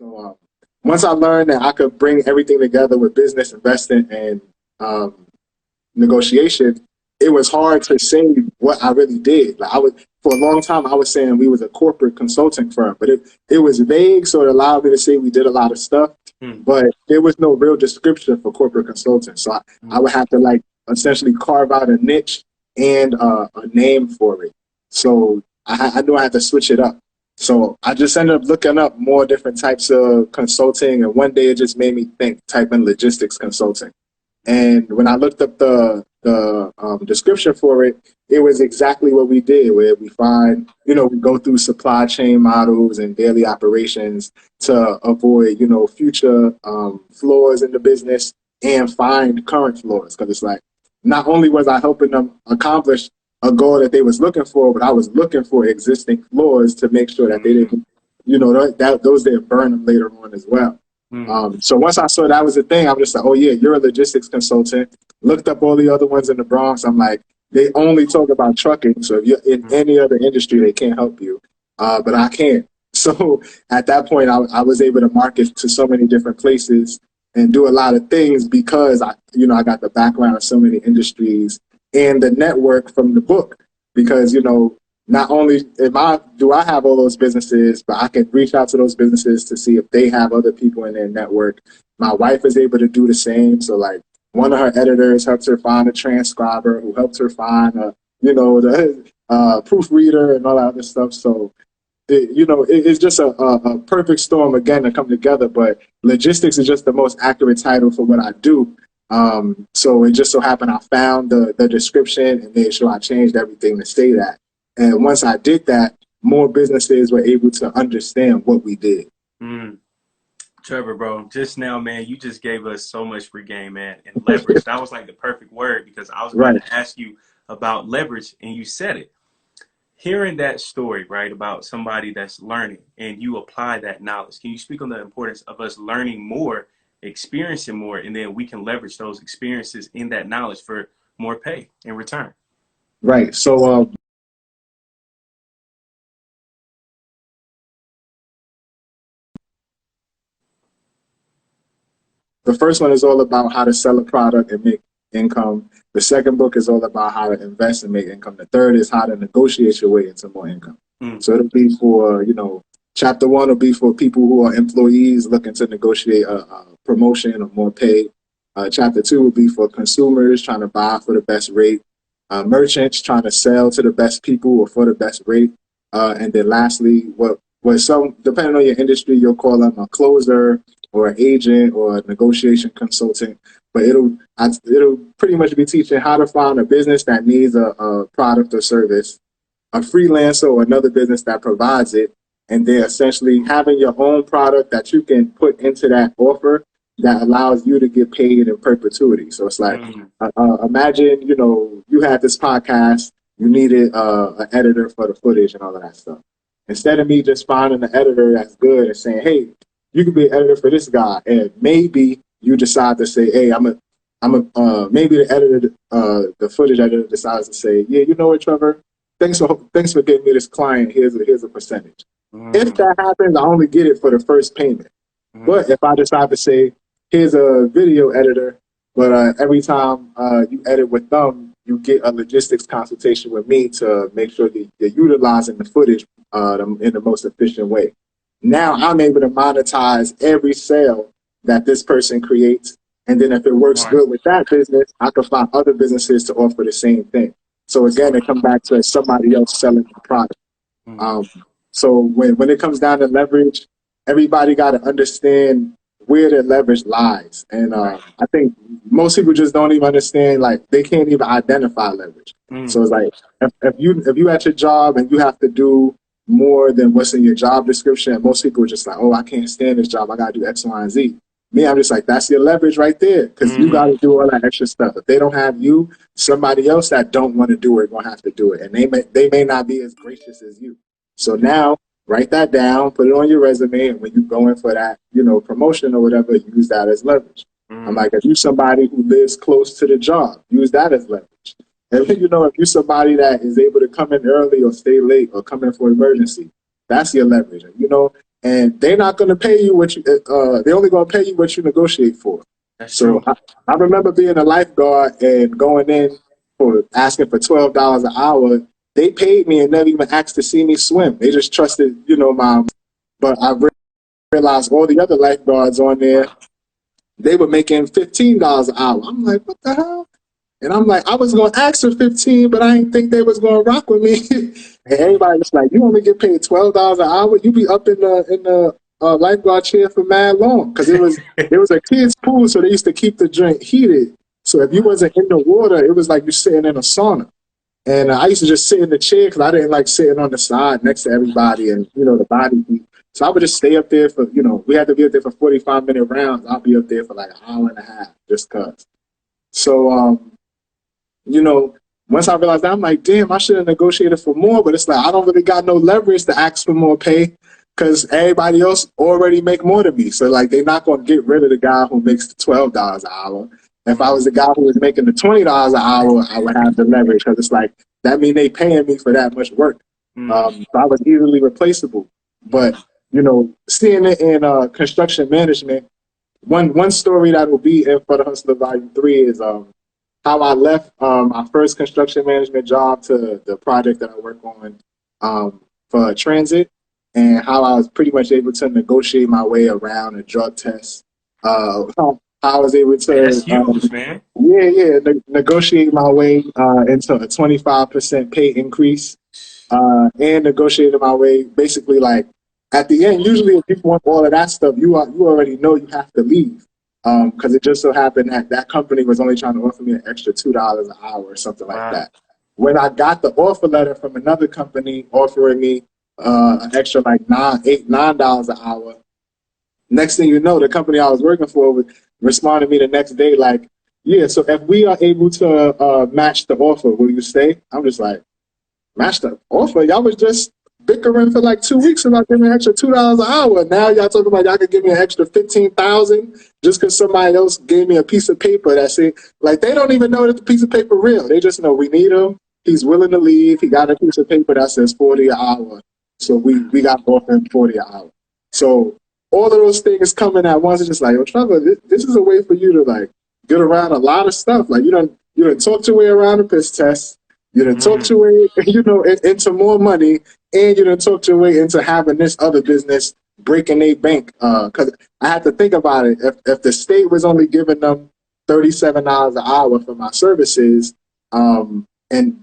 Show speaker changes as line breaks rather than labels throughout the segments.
So once I learned that I could bring everything together with business, investing, and negotiation, it was hard to say what I really did. Like for a long time, I was saying we was a corporate consulting firm, but it was vague, so it allowed me to say we did a lot of stuff, but there was no real description for corporate consulting. So I would have to like essentially carve out a niche and a name for it. So I knew I had to switch it up. So I just ended up looking up more different types of consulting, and one day it just made me think, type in logistics consulting. And when I looked up the description for it, it was exactly what we did, where we find, we go through supply chain models and daily operations to avoid, future flaws in the business and find current flaws. Because it's like, not only was I helping them accomplish a goal that they was looking for, but I was looking for existing flaws to make sure that they didn't, those didn't burn them later on as well. So once I saw that was a thing, I'm just like, oh yeah, you're a logistics consultant. Looked up all the other ones in the Bronx. I'm like, they only talk about trucking. So if you're in any other industry, they can't help you. But I can. So at that point, I was able to market to so many different places and do a lot of things because I got the background of so many industries and the network from the book. Because, not only do I have all those businesses, but I can reach out to those businesses to see if they have other people in their network. My wife is able to do the same. So like one of her editors helps her find a transcriber who helps her find the proofreader and all that other stuff. So it's just a perfect storm again to come together. But logistics is just the most accurate title for what I do. So it just so happened I found the description and made sure I changed everything to say that. And once I did that, more businesses were able to understand what we did.
Trevor, bro, just now, man, you just gave us so much free game, man. And leverage, that was like the perfect word, because I was going to ask you about leverage and you said it. Hearing that story, right, about somebody that's learning and you apply that knowledge, can you speak on the importance of us learning more, experiencing more, and then we can leverage those experiences in that knowledge for more pay in return?
Right. So, the first one is all about how to sell a product and make income. The second book is all about how to invest and make income. The third is how to negotiate your way into more income. So it'll be for, chapter 1 will be for people who are employees looking to negotiate a promotion or more pay. Chapter 2 will be for consumers trying to buy for the best rate. Merchants trying to sell to the best people or for the best rate. And then lastly, depending on your industry, you'll call them a closer or an agent or a negotiation consultant, but it'll pretty much be teaching how to find a business that needs a product or service, a freelancer or another business that provides it, and then essentially having your own product that you can put into that offer that allows you to get paid in perpetuity. So it's like, imagine, you had this podcast, you needed an editor for the footage and all of that stuff. Instead of me just finding an editor that's good and saying, hey, you could be an editor for this guy, and maybe you decide to say, hey, maybe the editor, the footage editor decides to say, yeah, you know what, Trevor, thanks for getting me this client. Here's a percentage. If that happens, I only get it for the first payment. But if I decide to say, here's a video editor, but every time you edit with them, you get a logistics consultation with me to make sure that you're utilizing the footage in the most efficient way. Now I'm able to monetize every sale that this person creates. And then if it works good with that business, I can find other businesses to offer the same thing. So again, it comes back to somebody else selling the product. So when it comes down to leverage, everybody got to understand where their leverage lies. And I think most people just don't even understand, like they can't even identify leverage. So it's like, if you at your job and you have to do more than what's in your job description, and most people are just like, oh, I can't stand this job, I got to do X, Y, and Z. Me, I'm just like, that's your leverage right there, because you got to do all that extra stuff. If they don't have you, somebody else that don't want to do it going to have to do it. And they may not be as gracious as you. So now, write that down, put it on your resume, and when you go in for that, promotion or whatever, use that as leverage. I'm like, if you're somebody who lives close to the job, use that as leverage. And if you're somebody that is able to come in early or stay late or come in for emergency, that's your leverage. and they're not going to pay you what you. They're only going to pay you what you negotiate for.
That's true.
I remember being a lifeguard and going in for asking for $12 an hour. They paid me and never even asked to see me swim. They just trusted, but I realized all the other lifeguards on there, they were making $15 an hour. I'm like, what the hell? And I'm like, I was going to ask for 15, but I didn't think they was going to rock with me. And everybody was like, you only get paid $12 an hour. You be up in the lifeguard chair for mad long. Because it was a kid's pool, so they used to keep the drink heated. So if you wasn't in the water, it was like you sitting in a sauna. And I used to just sit in the chair because I didn't like sitting on the side next to everybody and, the body heat. So I would just stay up there for, we had to be up there for 45-minute rounds. I'll be up there for like an hour and a half just because. So, once I realized that, I'm like, damn, I should have negotiated for more. But it's like, I don't really got no leverage to ask for more pay because everybody else already make more than me. So, like, they're not going to get rid of the guy who makes the $12 an hour. If I was the guy who was making the $20 an hour, I would have the leverage because it's like, that means they paying me for that much work. So I was easily replaceable. But, seeing it in construction management, one story that will be in For the Hustler Volume 3 is how I left my first construction management job to the project that I work on for transit, and how I was pretty much able to negotiate my way around a drug test. How I was able to
that's huge, man.
Negotiate my way into a 25% pay increase, and negotiated my way basically like at the end. Usually, if you want all of that stuff, you already know you have to leave. Because it just so happened that company was only trying to offer me an extra $2 an hour or something like that. When I got the offer letter from another company offering me an extra like $9 an hour, next thing you know, the company I was working for would respond to me the next day like, yeah, so if we are able to match the offer, will you stay? I'm just like, match the offer? Y'all was just bickering for like 2 weeks about giving me an extra $2 an hour. Now y'all talking about y'all could give me an extra $15,000 just because somebody else gave me a piece of paper that said, like, they don't even know that the piece of paper real. They just know we need him. He's willing to leave. He got a piece of paper that says 40 an hour. So we got offering 40 an hour. So all of those things coming at once. It's just like, yo, Trevor, this is a way for you to like get around a lot of stuff. Like you done talked your way around a piss test. You done talked your way, into more money, and you done talked your way into having this other business breaking a bank. Because I had to think about it. If the state was only giving them $37 an hour for my services, and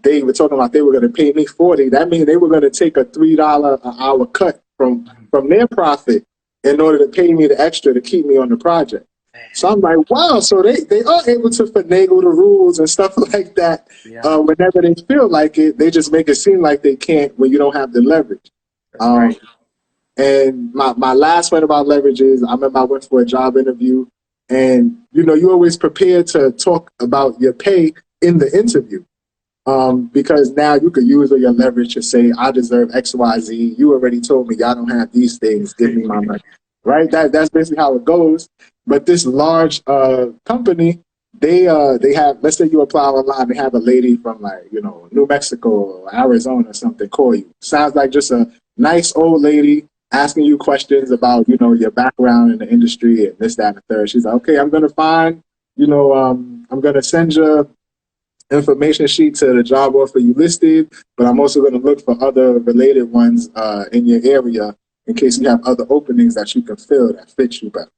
they were talking about they were going to pay me $40, that means they were going to take a $3 an hour cut from their profit in order to pay me the extra to keep me on the project. So I'm like, wow, so they are able to finagle the rules and stuff like that. Whenever they feel like it, they just make it seem like they can't when you don't have the leverage. Right. And my last point about leverage is I remember I went for a job interview, and you always prepare to talk about your pay in the interview. Because now you could use your leverage to say, I deserve X, Y, Z. You already told me y'all don't have these things. Give me my money. Right? That's basically how it goes. But this large company, they have, let's say you apply online, they have a lady from like, New Mexico or Arizona or something call you. Sounds like just a nice old lady asking you questions about, your background in the industry and this, that, and the third. She's like, okay, I'm going to find, I'm going to send you information sheet to the job offer you listed, but I'm also going to look for other related ones in your area in case you have other openings that you can fill that fit you better.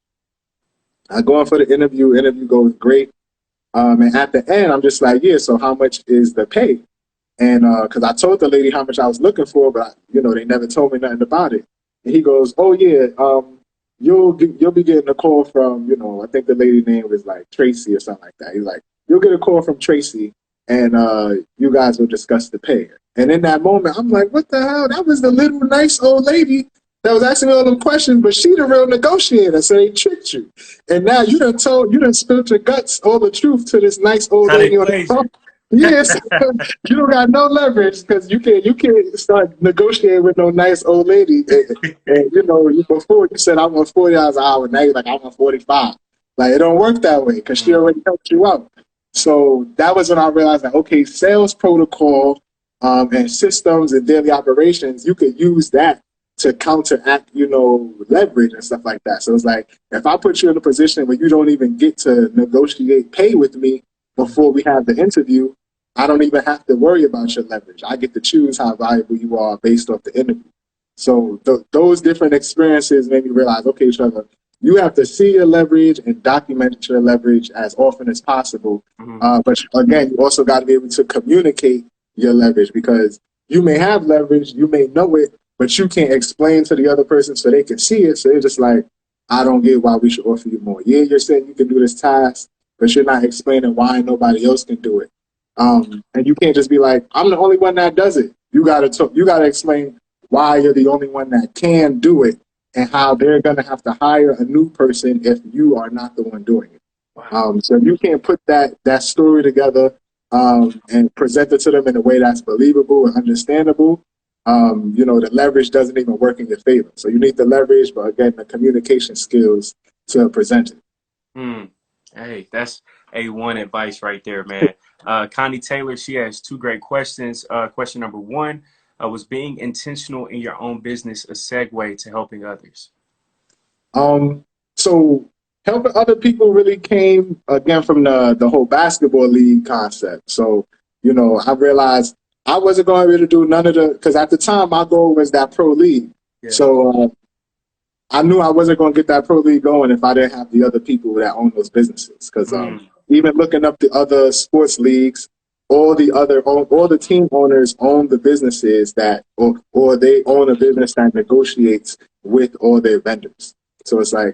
I go in for the interview goes great. And at the end, I'm just like, yeah, so how much is the pay? And because I told the lady how much I was looking for, but, they never told me nothing about it. And he goes, oh, yeah, you'll be getting a call from, I think the lady name was like Tracy or something like that. He's like, you'll get a call from Tracy, and you guys will discuss the pay. And in that moment, I'm like, what the hell? That was the little nice old lady that was asking me all them questions, but she the real negotiator, so they tricked you. And now you done spilled your guts, all the truth to this nice old lady on the phone. Yes, you don't got no leverage because you can't start negotiating with no nice old lady. And before you said I want $40 an hour, now you're like I want 45. Like it don't work that way because she already helped you out. So that was when I realized that okay, sales protocol and systems and daily operations, you could use that to counteract, leverage and stuff like that. So it's like, if I put you in a position where you don't even get to negotiate pay with me before we have the interview, I don't even have to worry about your leverage. I get to choose how valuable you are based off the interview. So those different experiences made me realize, okay, Trevor, you have to see your leverage and document your leverage as often as possible. But again, you also got to be able to communicate your leverage, because you may have leverage, you may know it, but you can't explain to the other person so they can see it. So they're just like, I don't get why we should offer you more. Yeah, you're saying you can do this task, but you're not explaining why nobody else can do it. And you can't just be like, I'm the only one that does it. You gotta explain why you're the only one that can do it, and how they're gonna have to hire a new person if you are not the one doing it.
Wow.
So you can't put that story together and present it to them in a way that's believable and understandable. The leverage doesn't even work in your favor. So you need the leverage, but again, the communication skills to present it.
Hey, that's A1 advice right there, man. Connie Taylor, she has two great questions. Question number one, was being intentional in your own business a segue to helping others?
So helping other people really came again from the whole basketball league concept. So, I realized I wasn't going to be able to do none of because at the time my goal was that pro league. Yeah. So I knew I wasn't going to get that pro league going if I didn't have the other people that own those businesses. Because even looking up the other sports leagues, all the team owners own the businesses or they own a business that negotiates with all their vendors. So it's like,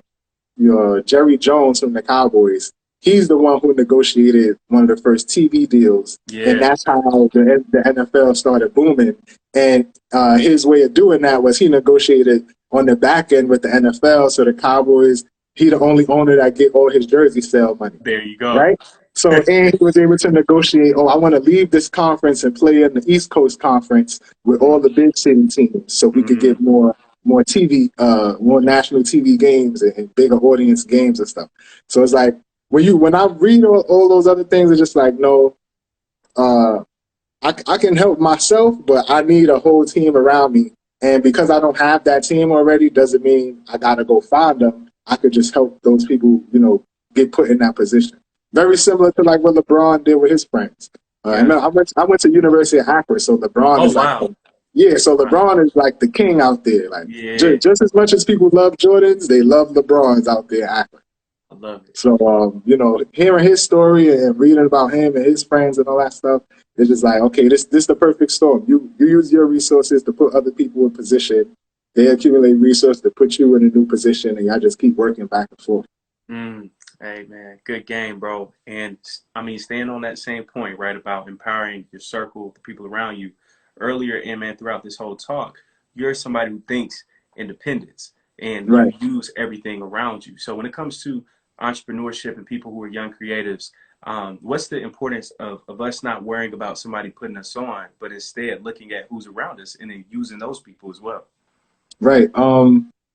Jerry Jones from the Cowboys, he's the one who negotiated one of the first TV deals. Yeah. And that's how the NFL started booming. And his way of doing that was he negotiated on the back end with the NFL. So the Cowboys, he the only owner that get all his jersey sale money.
There you go.
Right? So, and he was able to negotiate, I want to leave this conference and play in the East Coast Conference with all the big city teams so we could get more TV, more national TV games and bigger audience games and stuff. So it's like, when I read all those other things, it's just like, no, I can help myself, but I need a whole team around me. And because I don't have that team already, doesn't mean I got to go find them. I could just help those people, get put in that position. Very similar to like what LeBron did with his friends. I went to University of Akron, so LeBron is like, so LeBron is like the king out there. Like just as much as people love Jordans, they love LeBrons out there in Akron.
I love it.
So hearing his story and reading about him and his friends and all that stuff, it's just like, okay, this the perfect storm. You use your resources to put other people in position. They accumulate resources to put you in a new position, and y'all just keep working back and forth.
Hey, man, good game, bro. And, staying on that same point, right, about empowering your circle, the people around you. Earlier, and, man, throughout this whole talk, you're somebody who thinks independence, and you use everything around you. So when it comes to entrepreneurship and people who are young creatives, what's the importance of us not worrying about somebody putting us on, but instead looking at who's around us and then using those people as well?
Right.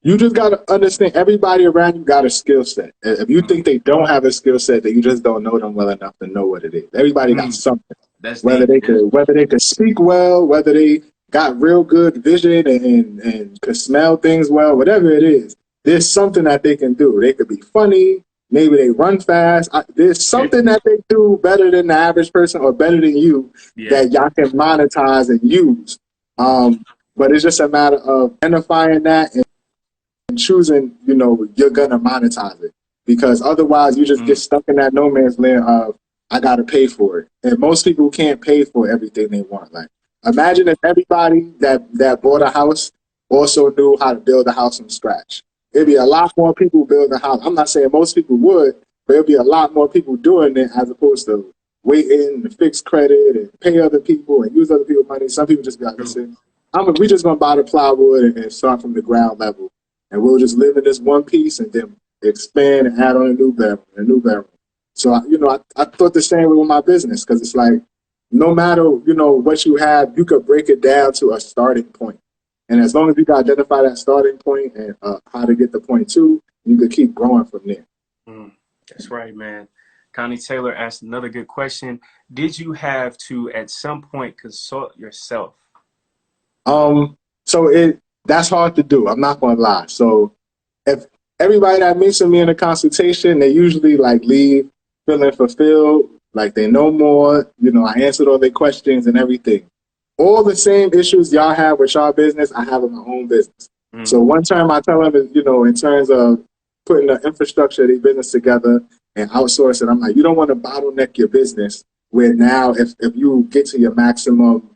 You just got to understand everybody around you got a skill set. If you think they don't have a skill set, then you just don't know them well enough to know what it is. Everybody got something. Whether they could speak well, whether they got real good vision and could smell things well, whatever it is, there's something that they can do. They could be funny. Maybe they run fast. There's something that they do better than the average person or better than you that y'all can monetize and use. But it's just a matter of identifying that and choosing, you're going to monetize it. Because otherwise you just get stuck in that no man's land of, I got to pay for it. And most people can't pay for everything they want. Like, imagine if everybody that bought a house also knew how to build a house from scratch. It'd be a lot more people building a house. I'm not saying most people would, but it'd be a lot more people doing it as opposed to waiting to fix credit and pay other people and use other people's money. Some people just be like, listen, we just going to buy the plywood and start from the ground level. And we'll just live in this one piece and then expand and add on a new bedroom. So, I thought the same way with my business, because it's like, no matter, what you have, you could break it down to a starting point. And as long as you can identify that starting point and how to get the point to, you could keep growing from there.
That's right, man. Connie Taylor asked another good question. Did you have to, at some point, consult yourself?
So that's hard to do. I'm not gonna lie. So if everybody that meets with me in a consultation, they usually like leave feeling fulfilled, like they know more. You know, I answered all their questions and everything. All the same issues y'all have with y'all business, I have in my own business. So one term I tell them is, you know, in terms of putting the infrastructure of their business together and outsource it, I'm like, you don't want to bottleneck your business where now if you get to your maximum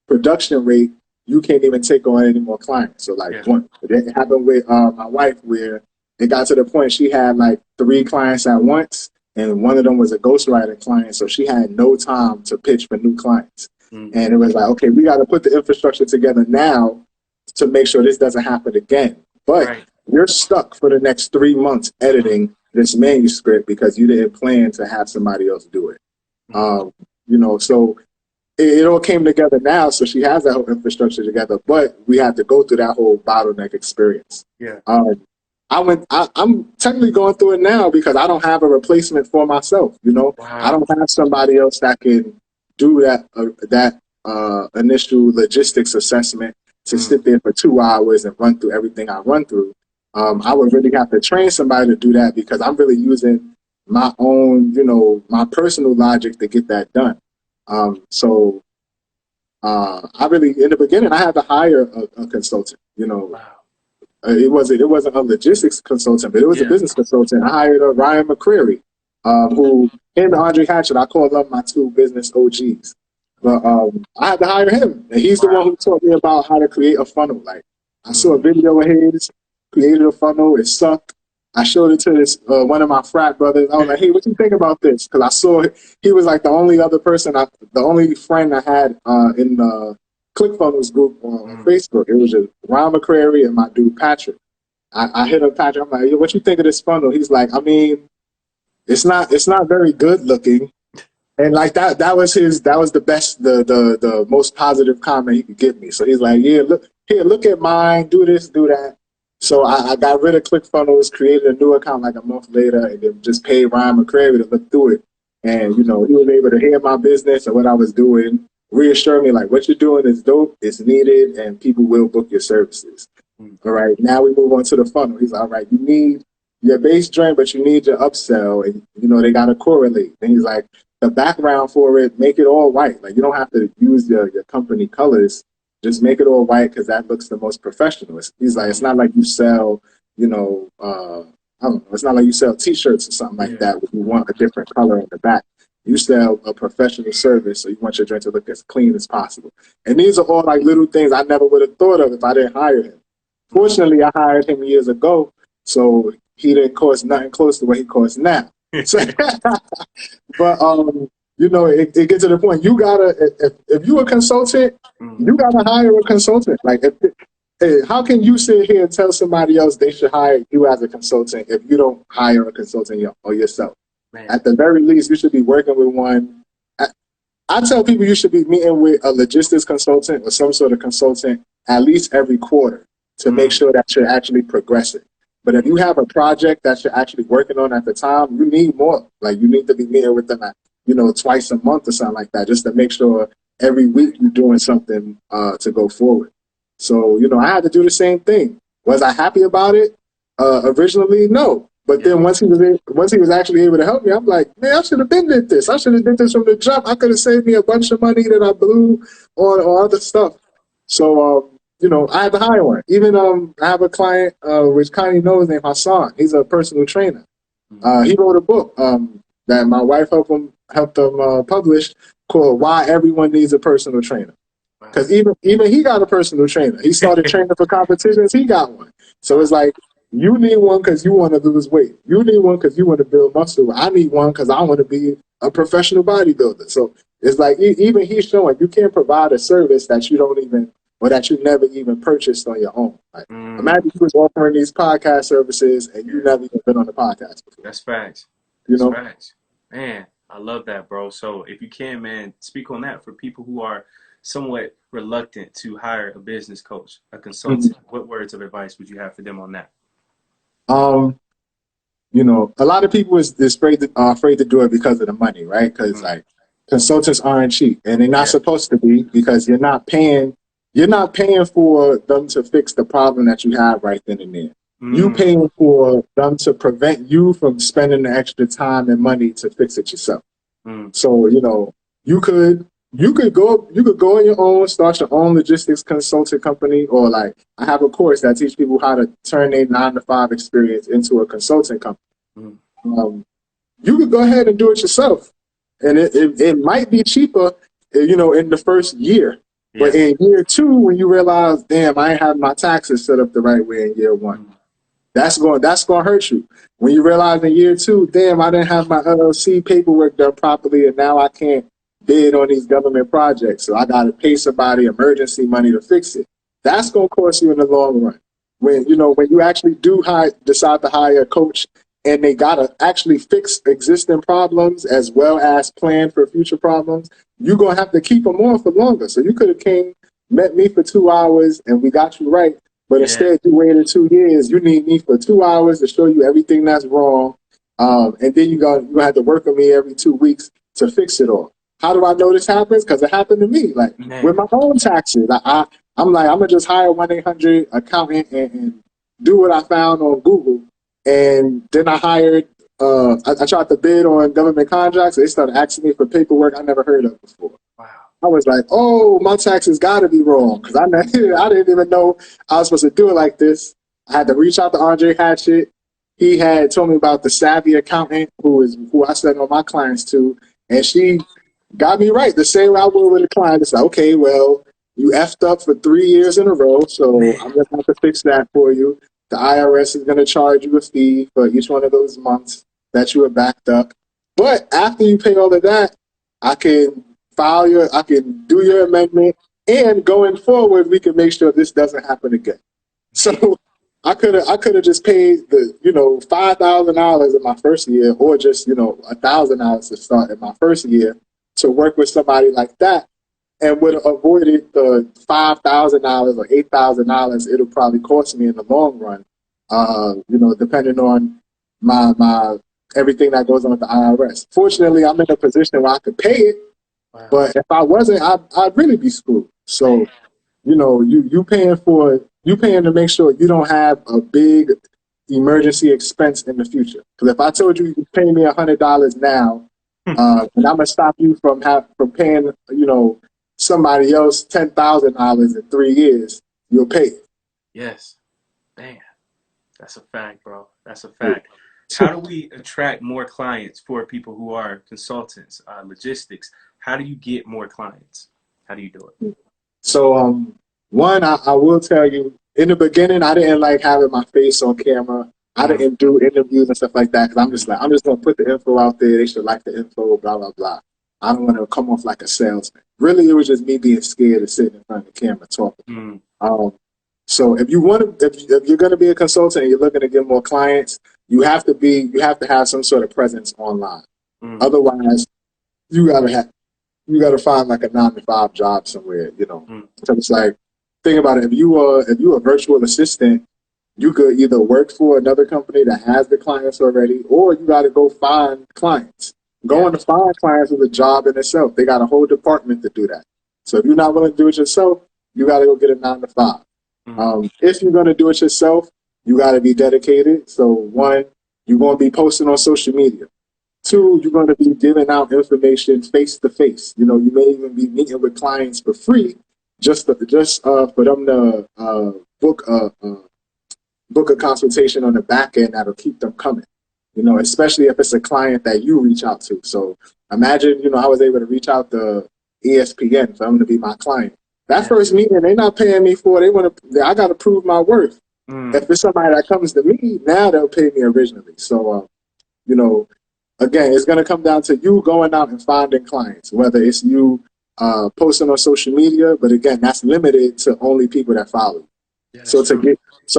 production rate, you can't even take on any more clients. So like it happened with my wife where it got to the point she had like 3 clients at once, and one of them was a ghostwriter client. So she had no time to pitch for new clients. And it was like, okay, we got to put the infrastructure together now to make sure this doesn't happen again. But you're stuck for the next 3 months editing this manuscript because you didn't plan to have somebody else do it. You know, so it all came together now. So she has that whole infrastructure together, but we had to go through that whole bottleneck experience. I'm technically going through it now because I don't have a replacement for myself. You know, I don't have somebody else that can do that initial logistics assessment to sit there for 2 hours and run through everything I run through. I would really have to train somebody to do that because I'm really using my own, you know, my personal logic to get that done. So I really, in the beginning, I had to hire a consultant. You know, it wasn't a logistics consultant, but it was a business consultant. I hired Ryan McCreary, who him and Andre Hatchett, I call them my 2 business OGs. But I had to hire him, and he's the one who taught me about how to create a funnel. Like I saw a video of his, created a funnel, it sucked. I showed it to this one of my frat brothers. I was like, "Hey, what you think about this?" Because I saw he was like the only other person, the only friend I had in the ClickFunnels group on Facebook. It was just Ron McCrary and my dude Patrick. I hit up Patrick. I'm like, "Yo, what you think of this funnel?" He's like, "I mean, it's not very good looking." And like that was the best, the most positive comment he could give me. So he's like, "Yeah, look at mine. Do this, do that." So I got rid of ClickFunnels, created a new account like a month later, and then just paid Ryan McCrary to look through it. And, you know, he was able to hear my business and what I was doing, reassure me, like, what you're doing is dope, it's needed, and people will book your services. All right, now we move on to the funnel. He's like, all right, you need your base joint, but you need your upsell, and, you know, they got to correlate. And he's like, the background for it, make it all white. Like, you don't have to use your company colors. Just make it all white because that looks the most professional. He's like, it's not like you sell, you know, I don't know. It's not like you sell T-shirts or something like that where you want a different color in the back. You sell a professional service, so you want your drink to look as clean as possible. And these are all like little things I never would have thought of if I didn't hire him. Fortunately, I hired him years ago, so he didn't cost nothing close to what he costs now. So, but you know, it gets to the point. You gotta, if you're a consultant, you gotta hire a consultant. Like, how can you sit here and tell somebody else they should hire you as a consultant if you don't hire a consultant or yourself? Man. At the very least, you should be working with one. I tell people you should be meeting with a logistics consultant or some sort of consultant at least every quarter to make sure that you're actually progressing. But if you have a project that you're actually working on at the time, you need more. Like, you need to be meeting with them at, you know, twice a month or something like that, just to make sure every week you're doing something to go forward. So, you know, I had to do the same thing. Was I happy about it originally? No. But then once he was actually able to help me, I'm like, man, I should have been did this. I should have did this from the jump. I could have saved me a bunch of money that I blew on other stuff. So, you know, I had to hire one. Even I have a client, which Connie knows, named Hassan. He's a personal trainer. He wrote a book that my wife helped him publish called "Why Everyone Needs a Personal Trainer." Because even he got a personal trainer. He started training for competitions. He got one. So it's like, you need one because you want to lose weight. You need one because you want to build muscle. I need one because I want to be a professional bodybuilder. So it's like, even he's showing you can't provide a service that you don't even, or that you never even purchased on your own. Like, imagine you was offering these podcast services and you never even been on the podcast before.
That's facts.
That's
facts. Man, I love that, bro. So if you can, man, speak on that for people who are somewhat reluctant to hire a business coach, a consultant. What words of advice would you have for them on that?
You know, a lot of people is afraid to do it because of the money, right? Because like, consultants aren't cheap, and they're not supposed to be, because you're not paying you're not paying for them to fix the problem that you have right then and there. You paying for them to prevent you from spending the extra time and money to fix it yourself. So, you know, you could go on your own, start your own logistics consulting company, or like I have a course that teach people how to turn their 9-to-5 experience into a consulting company. You could go ahead and do it yourself, and it might be cheaper, you know, in the first year. Yeah. But in year 2, when you realize, damn, I ain't have my taxes set up the right way in year 1, that's going to hurt you. When you realize in year 2, damn, I didn't have my LLC paperwork done properly, and now I can't bid on these government projects, so I got to pay somebody emergency money to fix it. That's going to cost you in the long run. When you actually decide to hire a coach, and they got to actually fix existing problems as well as plan for future problems, you're going to have to keep them on for longer. So you could have met me for 2 hours, and we got you right. But instead, you waited 2 years. You need me for 2 hours to show you everything that's wrong. And then you're going to have to work with me every 2 weeks to fix it all. How do I know this happens? Because it happened to me. Like, with my own taxes, I'm like, I'm going to just hire 1-800 accountant and do what I found on Google. And then I hired, I tried to bid on government contracts. They started asking me for paperwork I never heard of before. Wow. I was like, oh, my taxes got to be wrong, because I didn't even know I was supposed to do it like this. I had to reach out to Andre Hatchett. He had told me about the savvy accountant who I send all my clients to, and she got me right the same way I would with a client. It's like, okay, well, you effed up for 3 years in a row, so I'm going to have to fix that for you. The IRS is going to charge you a fee for each one of those months that you were backed up. But after you pay all of that, I can do your amendment, and going forward, we can make sure this doesn't happen again. So I could have just paid the, $5,000 in my first year, or just, $1,000 to start in my first year to work with somebody like that, and would have avoided the $5,000 or $8,000 it'll probably cost me in the long run, depending on my everything that goes on with the IRS. Fortunately, I'm in a position where I could pay it, but if I wasn't, I'd really be screwed. So, you paying to make sure you don't have a big emergency expense in the future. Because if I told you you pay me $100 now, and I'm gonna stop you from paying, somebody else $10,000 in 3 years, you'll pay it.
Yes. Man, that's a fact, bro. That's a fact. How do we attract more clients for people who are consultants, logistics? How do you get more clients? How do you do it?
So, one, I will tell you, in the beginning, I didn't like having my face on camera. I didn't do interviews and stuff like that, because I'm just going to put the info out there. They should like the info, blah, blah, blah. I don't want to come off like a salesman. Really, it was just me being scared of sitting in front of the camera talking. So if you're going to be a consultant and you're looking to get more clients, you have to have some sort of presence online. Otherwise, you gotta find like a 9-to-5 job somewhere. So it's like, think about it. If you're a virtual assistant, you could either work for another company that has the clients already, or you got to go find clients. Going to find clients is a job in itself. They got a whole department to do that. So if you're not willing to do it yourself, you got to go get a 9-to-5. If you're going to do it yourself, you got to be dedicated. So one, you're going to be posting on social media. 2, you're going to be giving out information face to face. You may even be meeting with clients for free, just for them to book a consultation on the back end that'll keep them coming. Especially if it's a client that you reach out to. So imagine, I was able to reach out to ESPN for them to be my client. That first meeting, they're not paying me for it. I got to prove my worth. If it's somebody that comes to me, now they'll pay me originally. So, again, it's going to come down to you going out and finding clients, whether it's you posting on social media, but again, that's limited to only people that follow you. Yeah, so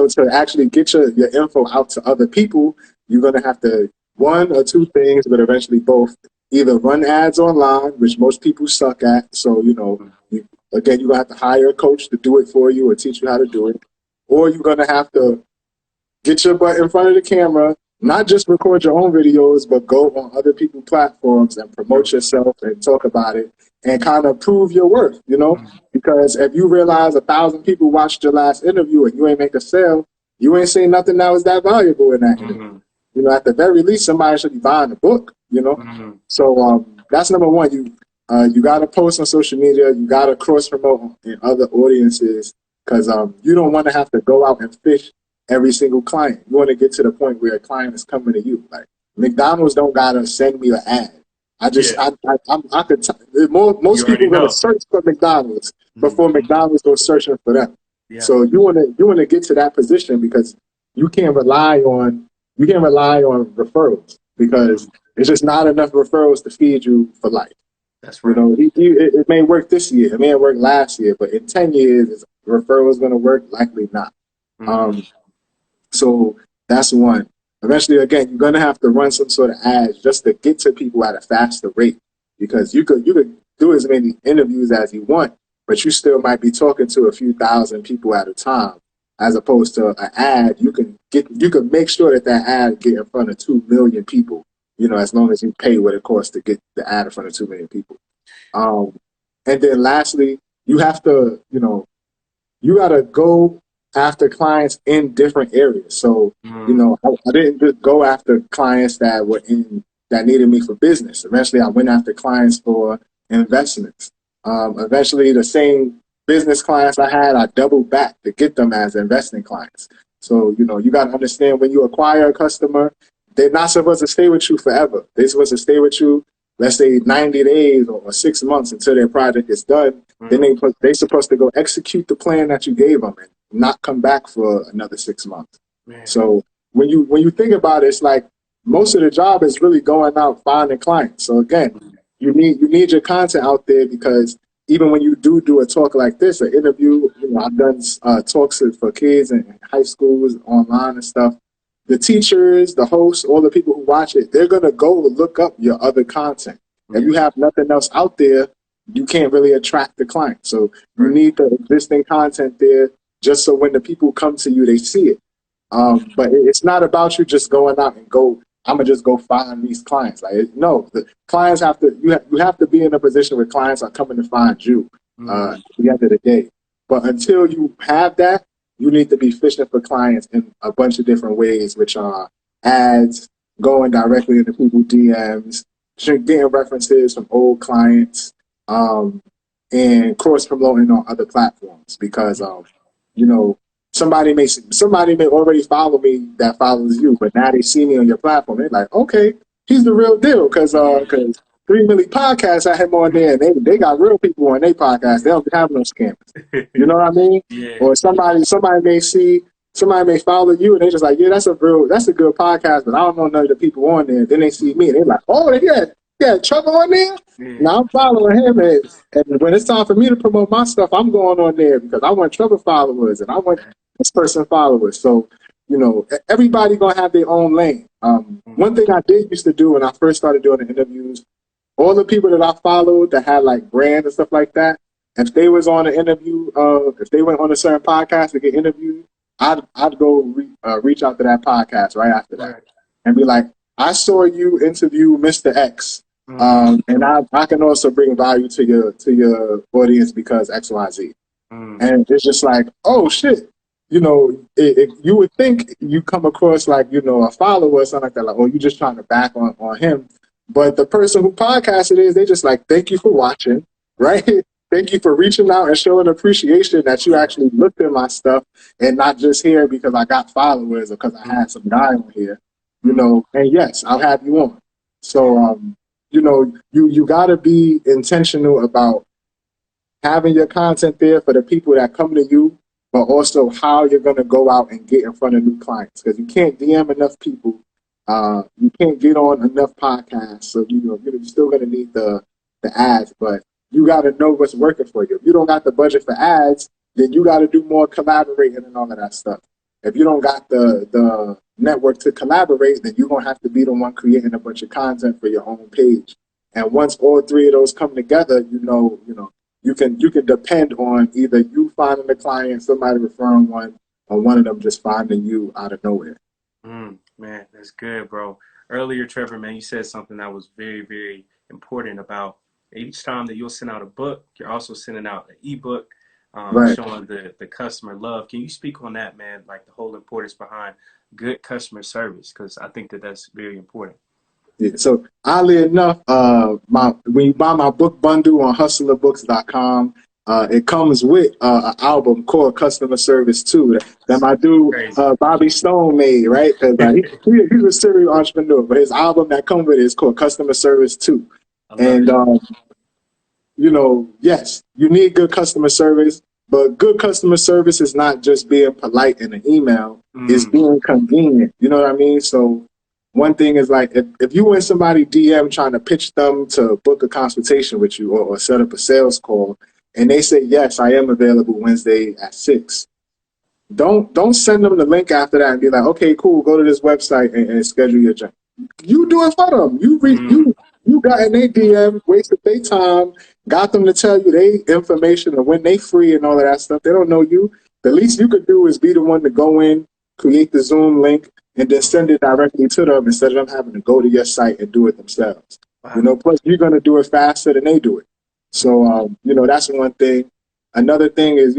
to actually get your info out to other people, you're going to have to, 1 or 2 things, but eventually both, either run ads online, which most people suck at. So, you're going to have to hire a coach to do it for you or teach you how to do it. Or you're going to have to get your butt in front of the camera, not just record your own videos, but go on other people's platforms and promote yourself and talk about it and kind of prove your worth, you know? Because if you realize 1,000 people watched your last interview and you ain't make a sale, you ain't saying nothing that was that valuable in that interview. You know, at the very least, somebody should be buying the book, you know? So that's number one. You got to post on social media. You got to cross promote in other audiences because you don't want to have to go out and fish every single client. You want to get to the point where a client is coming to you. Like McDonald's don't got to send me an ad. I could most people going to search for McDonald's before McDonald's go searching for them. Yeah. So you want to get to that position because you can't rely on referrals because it's just not enough referrals to feed you for life.
That's right.
You know, it may work this year, it may have worked last year, but in 10 years, is referrals going to work? Likely not. So that's one. Eventually, again, you're going to have to run some sort of ads just to get to people at a faster rate because you could do as many interviews as you want, but you still might be talking to a few thousand people at a time. As opposed to an ad, you can make sure that ad get in front of 2 million people. You know, as long as you pay what it costs to get the ad in front of 2 million people. And then lastly, you have to, you got to go after clients in different areas. So, I didn't just go after clients that needed me for business. Eventually, I went after clients for investments. Eventually, the same business clients I had, I doubled back to get them as investing clients. So, you got to understand when you acquire a customer, they're not supposed to stay with you forever. They're supposed to stay with you, let's say 90 days or 6 months until their project is done. Then they're supposed to go execute the plan that you gave them and not come back for another 6 months. Man. So when you think about it, it's like most of the job is really going out finding clients. So again, you need your content out there because even when you do a talk like this, an interview, I've done talks for kids in high schools, online and stuff. The teachers, the hosts, all the people who watch it, they're going to go look up your other content. If you have nothing else out there, you can't really attract the client. So you need the existing content there just so when the people come to you, they see it. But it's not about you just going out and I'm going to just go find these clients. Like, no, the clients you have to be in a position where clients are coming to find you at the end of the day. But until you have that, you need to be fishing for clients in a bunch of different ways, which are ads, going directly into people's DMs, getting references from old clients, and cross-promoting on other platforms. Because, somebody may already follow me that follows you, but now they see me on your platform. They're like, okay, he's the real deal. Because 3 Milli Podcasts, I have on there, and they got real people on their podcast. They don't have no scammers. You know what I mean? Yeah. Or somebody may follow you, and they just like, yeah, that's a good podcast, but I don't know none of the people on there. Then they see me, and they're like, oh, yeah, Trevor on there? Yeah. Now I'm following him, and when it's time for me to promote my stuff, I'm going on there because I want Trevor followers, and I want this person followers. So, everybody gonna have their own lane. One thing I did used to do when I first started doing the interviews, all the people that I followed that had like brands and stuff like that, if they was on an interview, if they went on a certain podcast to get interviewed, I'd go reach out to that podcast right after that and be like, I saw you interview Mr. X, and I can also bring value to your audience because X, Y, Z. And it's just like, oh shit, you would think you come across like a follower or something like that, like, oh, you just trying to back on him. But the person who podcasted is, they just like, thank you for watching, right? Thank you for reaching out and showing appreciation that you actually looked at my stuff and not just here because I got followers or because I had some guy on here, and yes, I'll have you on. So, you got to be intentional about having your content there for the people that come to you, but also how you're going to go out and get in front of new clients because you can't DM enough people. You can't get on enough podcasts, so you're still going to need the ads, but you got to know what's working for you. If you don't got the budget for ads, then you got to do more collaborating and all of that stuff. If you don't got the network to collaborate, then you're going to have to be the one creating a bunch of content for your own page. And once all three of those come together, you can depend on either you finding the client, somebody referring one, or one of them just finding you out of nowhere.
Man, that's good, bro. Earlier, Trevor, man, you said something that was very, very important about each time that you'll send out a book, you're also sending out an ebook,
Right.
showing the customer love. Can you speak on that, man? Like the whole importance behind good customer service, because I think that that's very important.
Yeah. So oddly enough, when you buy my book bundle on hustlerbooks.com, it comes with an album called Customer Service 2 that my dude
Crazy.
Bobby Stone made, right? Because he's a serial entrepreneur, but his album that comes with it is called Customer Service 2.
I love
And,
it.
yes, you need good customer service, but good customer service is not just being polite in an email, it's being convenient. You know what I mean? So one thing is like if you and somebody DM trying to pitch them to book a consultation with you or set up a sales call and they say, yes, I am available Wednesday at 6. Don't send them the link after that and be like, okay, cool, go to this website and schedule your job. You do it for them. You got in their DM, wasted their time, got them to tell you their information of when they free and all of that stuff. They don't know you. The least you could do is be the one to go in, create the Zoom link, and then send it directly to them instead of them having to go to your site and do it themselves.
Wow.
Plus you're going to do it faster than they do it. So, that's one thing. Another thing is,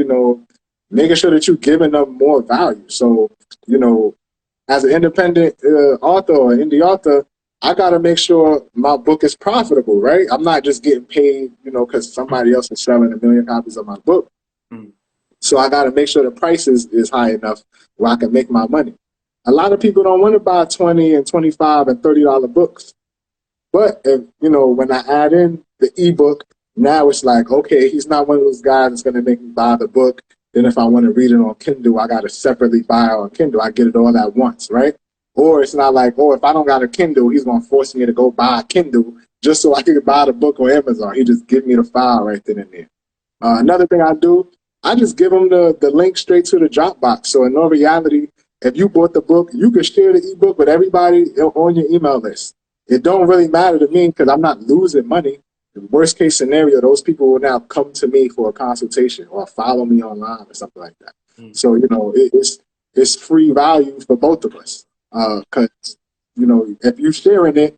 making sure that you're giving them more value. So, as an independent author or indie author, I got to make sure my book is profitable, right? I'm not just getting paid, because somebody else is selling 1 million copies of my book. So I got to make sure the price is high enough where I can make my money. A lot of people don't want to buy $20 and $25 and $30 books. But, when I add in the ebook, now it's like, okay, he's not one of those guys that's going to make me buy the book. Then if I want to read it on Kindle, I got to separately buy it on Kindle. I get it all at once, right? Or it's not like, if I don't got a Kindle, he's going to force me to go buy a Kindle just so I can buy the book on Amazon. He just give me the file right then and there. Another thing I do, I just give them the link straight to the Dropbox. So in all reality, if you bought the book, you can share the ebook with everybody on your email list. It don't really matter to me because I'm not losing money. The worst case scenario, those people will now come to me for a consultation or follow me online or something like that. So, it's free value for both of us. Because, if you're sharing it,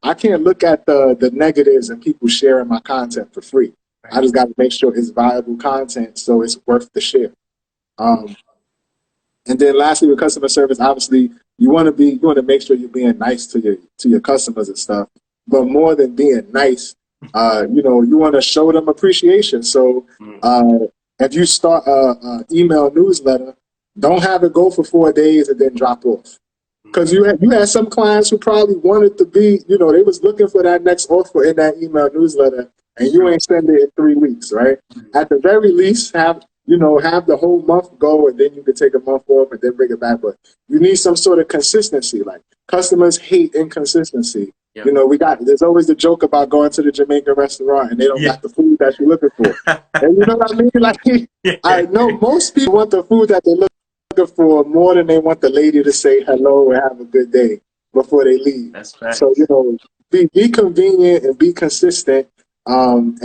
I can't look at the negatives and people sharing my content for free. Right. I just got to make sure it's valuable content so it's worth the share. And then lastly, with customer service, obviously, you want to make sure you're being nice to your customers and stuff. But more than being nice, you want to show them appreciation. So if you start a email newsletter, don't have it go for 4 days and then drop off. Because you had some clients who probably wanted to be, they was looking for that next offer in that email newsletter, and you ain't send it in 3 weeks, right? At the very least, have the whole month go, and then you can take a month off and then bring it back. But you need some sort of consistency. Like customers hate inconsistency. Yep. There's always the joke about going to the Jamaican restaurant and they don't got the food that you're looking for. And you know what I mean? Like, I know most people want the food that they're looking for more than they want the lady to say hello and have a good day before they leave.
That's facts.
So, be convenient and be consistent, and,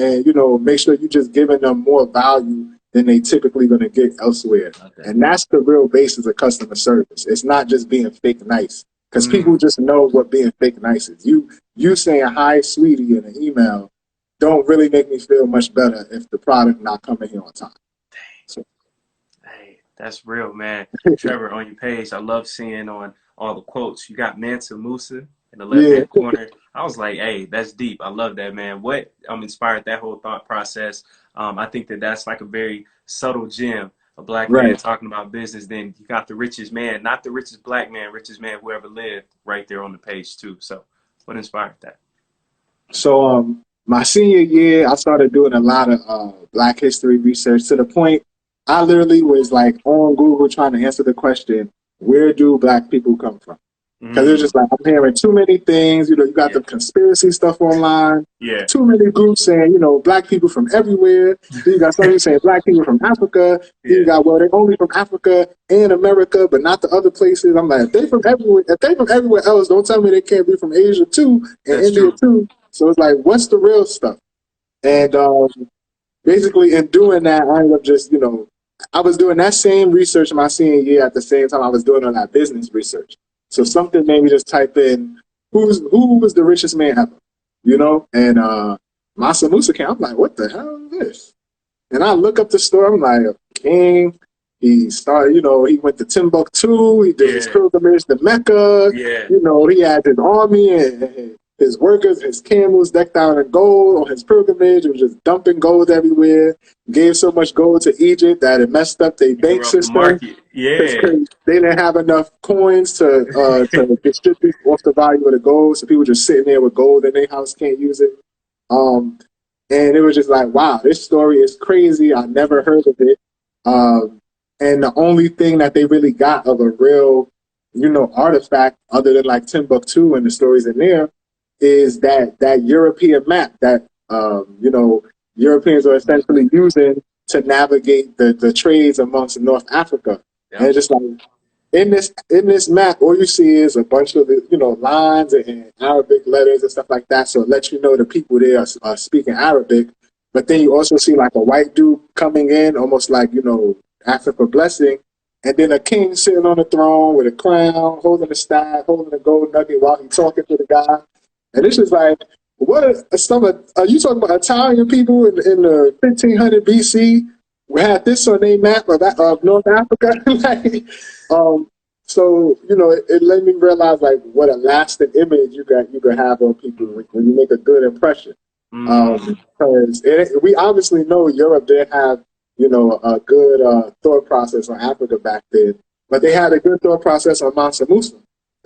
make sure you're just giving them more value than they typically going to get elsewhere. Okay. And that's the real basis of customer service. It's not just being fake nice. Because people just know what being fake nice is. You saying hi, sweetie, in an email don't really make me feel much better if the product not coming here on time. So.
Hey, that's real, man. Trevor, on your page, I love seeing on all the quotes. You got Mansa Musa in the left-hand corner. I was like, hey, that's deep. I love that, man. What inspired that whole thought process? I think that's like a very subtle gem. A black man talking about business, then you got the richest man, not the richest black man, richest man who ever lived, right there on the page too. So what inspired that?
So my senior year, I started doing a lot of Black history research to the point I literally was like on Google trying to answer the question, where do Black people come from? Because it's just like, I'm hearing too many things, you got the conspiracy stuff online, too many groups saying, Black people from everywhere. Then you got somebody saying Black people from Africa. Then you got, they're only from Africa and America, but not the other places. I'm like, if they from everywhere else, don't tell me they can't be from Asia too, and India too. So it's like, what's the real stuff? And basically in doing that, I ended up just, I was doing that same research my senior year at the same time I was doing all that business research. So something made me just type in who was the richest man ever, you know? And Mansa Musa came. I'm like, what the hell is this? And I look up the story. I'm like, king. He started, you know, he went to Timbuktu. He did his pilgrimage to Mecca.
Yeah.
You know, he had his army and his workers, his camels decked out in gold on his pilgrimage. It was just dumping gold everywhere. Gave so much gold to Egypt that it messed up their bank system.
Yeah.
They didn't have enough coins to distribute off the value of the gold. So people just sitting there with gold in their house, can't use it. And it was just like, wow, this story is crazy. I never heard of it. And the only thing that they really got of a real, you know, artifact other than like Timbuktu and the stories in there is that European map that, you know, Europeans are essentially using to navigate the trades amongst North Africa. Yeah. And it's just like, in this map, all you see is a bunch of, you know, lines and Arabic letters and stuff like that. So it lets you know the people there are speaking Arabic. But then you also see like a white dude coming in, almost like, you know, asking for blessing. And then a king sitting on the throne with a crown, holding a staff, holding a gold nugget while he's talking to the guy. And it's just like, are you talking about Italian people in the 1500 BC? We had this on their map of North Africa. Like, so, you know, it let me realize like what a lasting image you could have on people when you make a good impression. Because we obviously know Europe did have, you know, a good thought process on Africa back then, but they had a good thought process on Mansa Musa.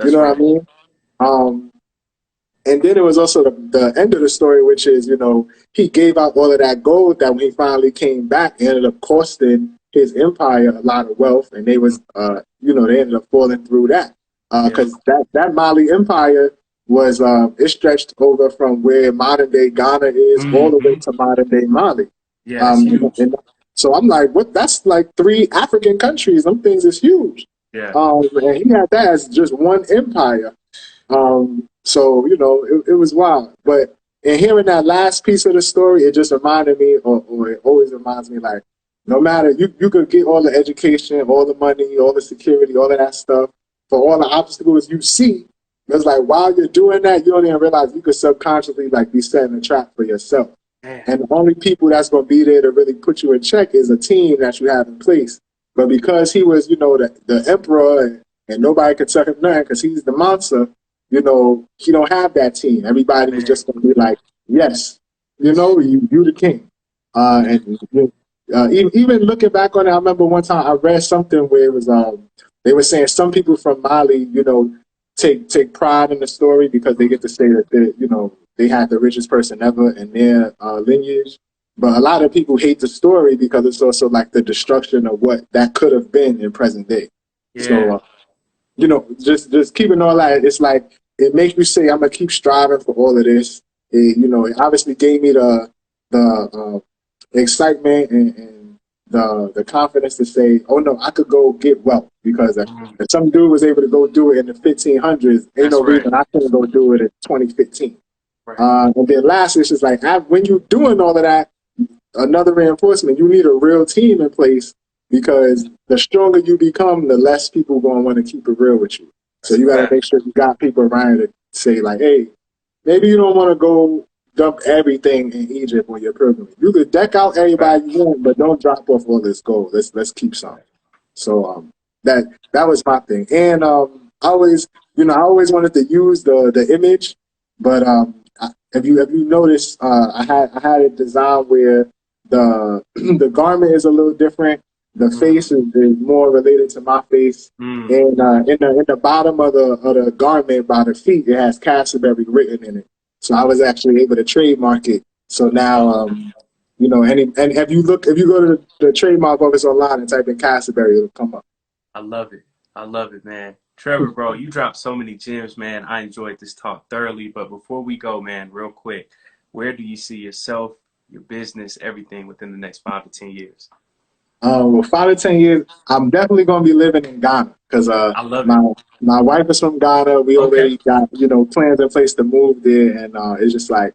You know what I mean? And then it was also the end of the story, which is, you know, he gave out all of that gold that when he finally came back, it ended up costing his empire a lot of wealth. And they was, you know, they ended up falling through that. Because that Mali empire was, it stretched over from where modern day Ghana is all the way to modern day Mali.
Yeah,
and so I'm like, what? That's like 3 African countries. Them things is huge.
Yeah.
And he had that as just one empire. So, you know, it was wild. But in hearing that last piece of the story, it just reminded me, or it always reminds me, like, no matter, you could get all the education, all the money, all the security, all of that stuff, for all the obstacles you see. It's like, while you're doing that, you don't even realize you could subconsciously, like, be setting a trap for yourself. Man. And the only people that's going to be there to really put you in check is a team that you have in place. But because he was, you know, the emperor and nobody could tell him nothing because he's the monster, you know, he don't have that team. Everybody was just going to be like, yes, you know, you the king. Even looking back on it, I remember one time I read something where it was, they were saying some people from Mali, you know, take pride in the story because they get to say that, you know, they had the richest person ever in their lineage. But a lot of people hate the story because it's also like the destruction of what that could have been in present day. Yeah. So, you know, just keeping all that, it's like, it makes me say, I'm going to keep striving for all of this. You know, it obviously gave me the excitement and the confidence to say, oh no, I could go get wealth because if some dude was able to go do it in the 1500s, ain't no reason I couldn't go do it in 2015. Right. And then lastly, it's just like, when you're doing all of that, another reinforcement, you need a real team in place because the stronger you become, the less people going to want to keep it real with you. So you got to make sure you got people around to say like, hey, maybe you don't want to go dump everything in Egypt on your pilgrimage. You could deck out everybody you want, but don't drop off all this gold. Let's keep some. So that was my thing. And I always wanted to use the image, but if you notice, I had a design where the garment is a little different. The face is more related to my face, and in the bottom of the garment by the feet, it has Cassaberry written in it. So I was actually able to trademark it. So now, you know, and if you go to the trademark office online and type in Cassaberry, it'll come up.
I love it, man. Trevor, bro, you dropped so many gems, man. I enjoyed this talk thoroughly. But before we go, man, real quick, where do you see yourself, your business, everything within the next 5 to 10 years?
Well, 5 to 10 years, I'm definitely going to be living in Ghana because my wife is from Ghana. We already got, you know, plans in place to move there. And it's just like,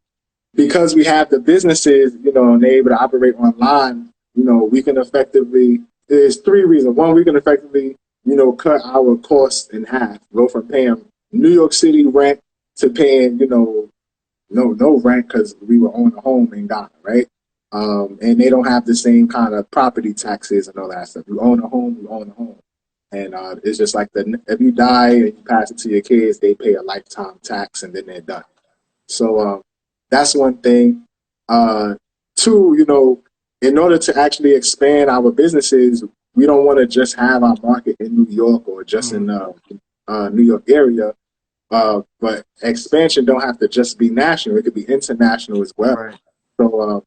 because we have the businesses, you know, and they're able to operate online, you know, we can effectively, there's 3 reasons. One, we can effectively cut our costs in half, go from paying New York City rent to paying, no rent because we were on a home in Ghana, right? And they don't have the same kind of property taxes and all that stuff. You own a home, you own a home. And it's just like if you die and you pass it to your kids, they pay a lifetime tax and then they're done. So that's one thing. Two, in order to actually expand our businesses, we don't want to just have our market in New York or just in New York area. But expansion don't have to just be national; it could be international as well.
Right.
So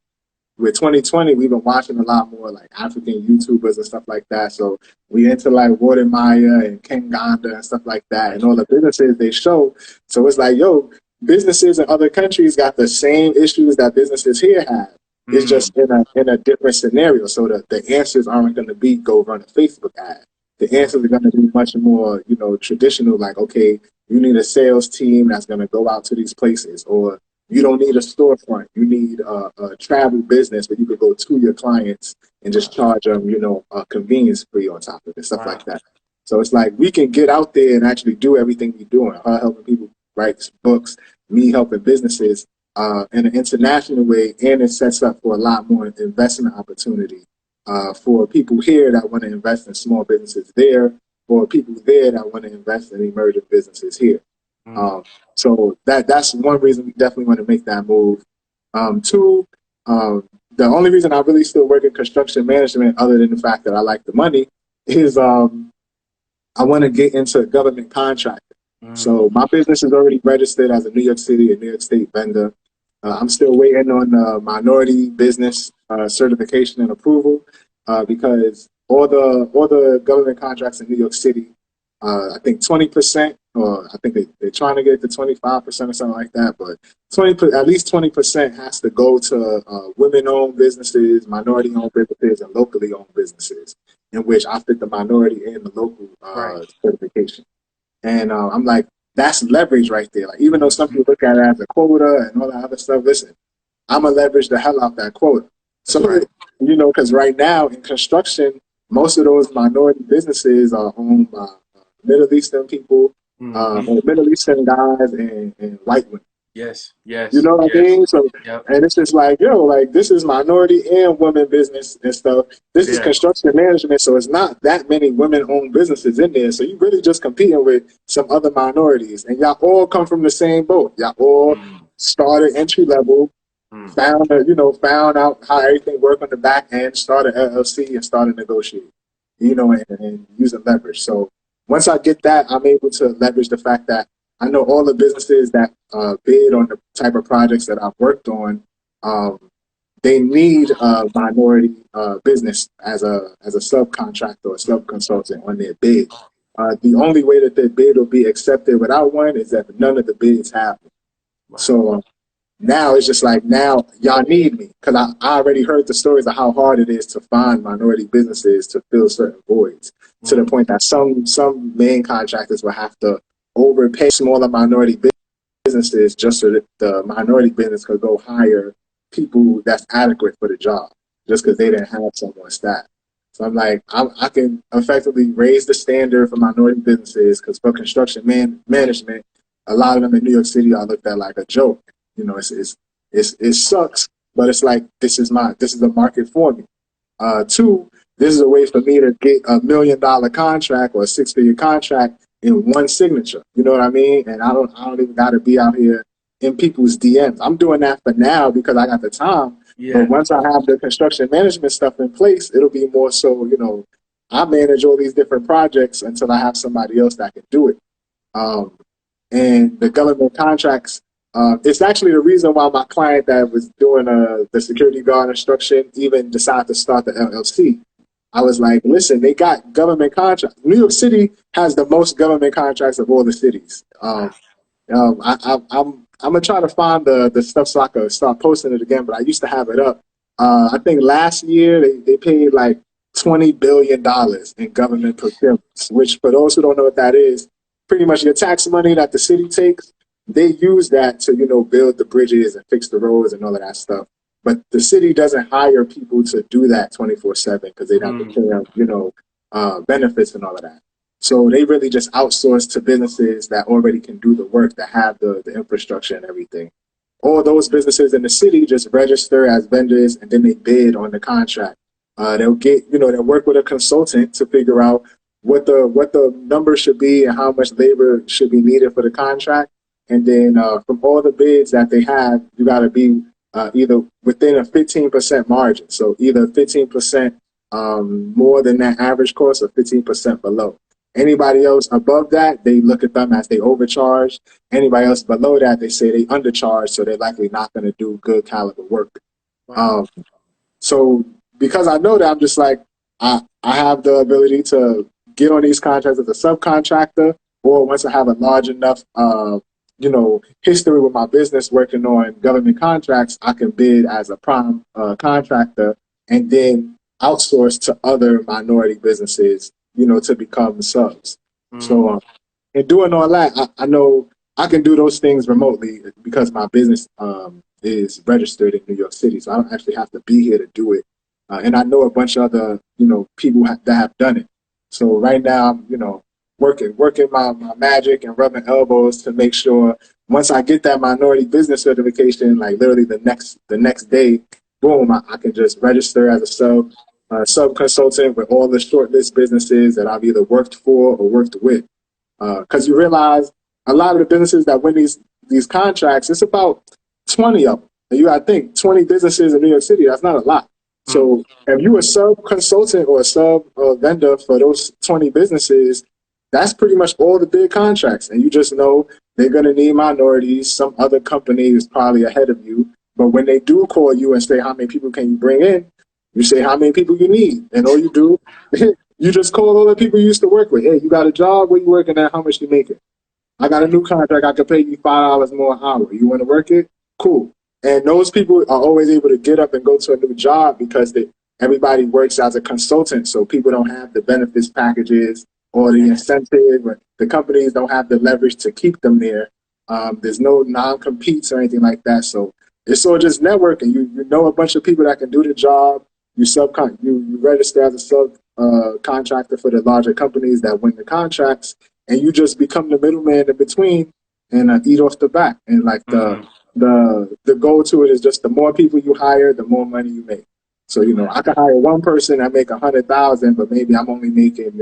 with 2020, we've been watching a lot more like African YouTubers and stuff like that. So we into like Warden Maya and Ken Ganda and stuff like that, and all the businesses they show. So it's like, yo, businesses in other countries got the same issues that businesses here have. It's just in a different scenario. So the answers aren't going to be go run a Facebook ad. The answers are going to be much more, traditional. Like, okay, you need a sales team that's going to go out to these places, or you don't need a storefront. You need a travel business where you could go to your clients and just charge them, a convenience fee on top of it, stuff like that. So it's like we can get out there and actually do everything we're doing. Her helping people write books, me helping businesses in an international way, and it sets up for a lot more investment opportunity for people here that want to invest in small businesses there, or people there that want to invest in emerging businesses here. So that's one reason we definitely want to make that move. Two, the only reason I really still work in construction management, other than the fact that I like the money, is I want to get into government contracting. So my business is already registered as a New York City and New York State vendor. I'm still waiting on minority business certification and approval because all the government contracts in New York City, I think 20%, or I think they're trying to get it to 25% or something like that, but at least 20% has to go to women-owned businesses, minority-owned businesses, and locally-owned businesses, in which I fit the minority and the local certification. And I'm like, that's leverage right there. Like, even though some people look at it as a quota and all that other stuff, listen, I'm going to leverage the hell out that quota. So, because right now in construction, most of those minority businesses are owned by Middle Eastern people, or Middle Eastern guys and white women.
Yes, yes.
You know what I mean? So, and it's just like, this is minority and women business and stuff. This is construction management, so it's not that many women-owned businesses in there. So you really just competing with some other minorities, and y'all all come from the same boat. Y'all all started entry level, found out how everything worked on the back end, started LLC, and started negotiating, and using leverage. So once I get that, I'm able to leverage the fact that I know all the businesses that bid on the type of projects that I've worked on. They need a minority business as a subcontractor or sub-consultant on their bid. The only way that their bid will be accepted without one is if none of the bids happen. Wow. So now it's just like, now y'all need me, because I already heard the stories of how hard it is to find minority businesses to fill certain voids, to the point that some main contractors will have to overpay smaller minority businesses just so that the minority business could go hire people that's adequate for the job, just because they didn't have someone staff. So I'm like, I can effectively raise the standard for minority businesses, because for construction management, a lot of them in New York City are looked at like a joke. It sucks, but it's like, this is a market for me. Two, this is a way for me to get $1 million contract or a 6-figure contract in one signature. You know what I mean? And I don't even got to be out here in people's DMs. I'm doing that for now because I got the time. Yeah. But once I have the construction management stuff in place, it'll be more so, I manage all these different projects until I have somebody else that can do it. And the government contracts, it's actually the reason why my client that was doing the security guard instruction even decided to start the LLC. I was like, listen, they got government contracts. New York City has the most government contracts of all the cities. I'm gonna try to find the stuff so I can start posting it again, but I used to have it up. I think last year they paid like $20 billion in government procurements, which, for those who don't know what that is, pretty much your tax money that the city takes, they use that to, build the bridges and fix the roads and all of that stuff. But the city doesn't hire people to do that 24/7 because they have to pay out, benefits and all of that. So they really just outsource to businesses that already can do the work, that have the infrastructure and everything. All those businesses in the city just register as vendors, and then they bid on the contract. They'll work with a consultant to figure out what the number should be and how much labor should be needed for the contract. And then from all the bids that they have, you got to be either within a 15% margin. So either 15% more than that average cost or 15% below. Anybody else above that, they look at them as they overcharge. Anybody else below that, they say they undercharge, so they're likely not going to do good caliber work. Wow. So because I know that, I'm just like, I have the ability to get on these contracts as a subcontractor, or once I have a large enough, history with my business working on government contracts, I can bid as a prime contractor and then outsource to other minority businesses, to become subs. So in doing all that, I know I can do those things remotely because my business is registered in New York City. So I don't actually have to be here to do it. And I know a bunch of other, people that have done it. So right now, I'm, working my magic and rubbing elbows to make sure once I get that minority business certification, like literally the next day, boom, I can just register as a sub consultant with all the shortlist businesses that I've either worked for or worked with. Because you realize a lot of the businesses that win these contracts, it's about 20 of them. And you got to think 20 businesses in New York City, that's not a lot. So if you a sub consultant or a sub vendor for those 20 businesses, that's pretty much all the big contracts. And you just know they're going to need minorities. Some other company is probably ahead of you. But when they do call you and say, how many people can you bring in? You say how many people you need. And all you do, you just call all the people you used to work with. Hey, you got a job? Where you working at? How much you making? I got a new contract. I could pay you $5 more an hour. You want to work it? Cool. And those people are always able to get up and go to a new job because everybody works as a consultant. So people don't have the benefits packages or the incentive. The companies don't have the leverage to keep them there. There's no non-competes or anything like that. So it's all just networking. You know a bunch of people that can do the job. You register as a subcontractor for the larger companies that win the contracts, and you just become the middleman in between and eat off the back. And like the goal to it is just the more people you hire, the more money you make. So I could hire one person that make 100,000, but maybe I'm only making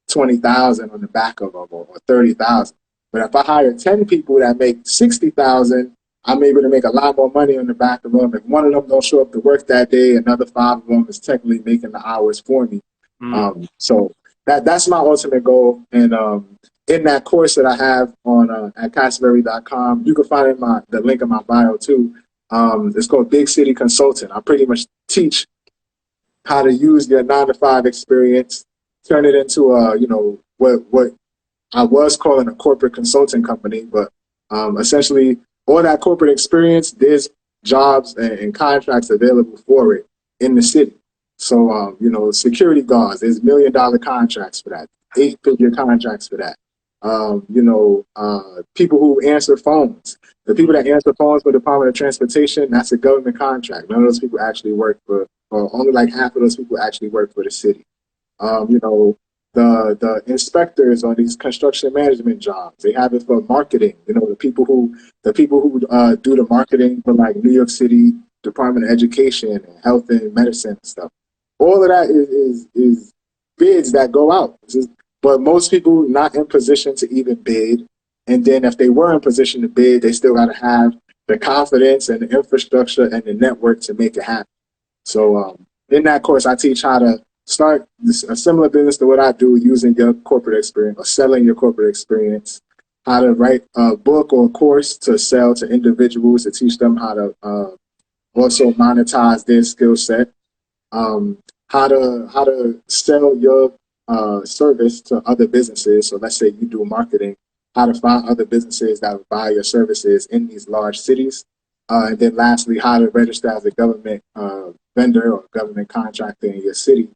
20,000 on the back of them or 30,000. But if I hire 10 people that make 60,000, I'm able to make a lot more money on the back of them. If one of them don't show up to work that day, another 5 of them is technically making the hours for me. So that's my ultimate goal. And in that course that I have on at Cassaberry.com, you can find the link in my bio too. It's called Big City Consultant. I pretty much teach how to use your 9-to-5 experience, turn it into what I was calling a corporate consulting company, but essentially all that corporate experience, there's jobs and contracts available for it in the city. So, security guards, there's $1 million contracts for that, 8-figure contracts for that. People who answer phones, the people that answer phones for the Department of Transportation, that's a government contract. None of those people actually work for, or only like half of those people actually work for the city. The inspectors on these construction management jobs, they have it for marketing. The people who do the marketing for like New York City Department of Education and Health and Medicine and stuff. All of that is bids that go out. But most people not in position to even bid. And then if they were in position to bid, they still got to have the confidence and the infrastructure and the network to make it happen. So in that course, I teach how to start a similar business to what I do using your corporate experience or selling your corporate experience, how to write a book or a course to sell to individuals to teach them how to also monetize their skill set, how to sell your service to other businesses. So let's say you do marketing, how to find other businesses that will buy your services in these large cities. And then lastly, how to register as a government vendor or government contractor in your city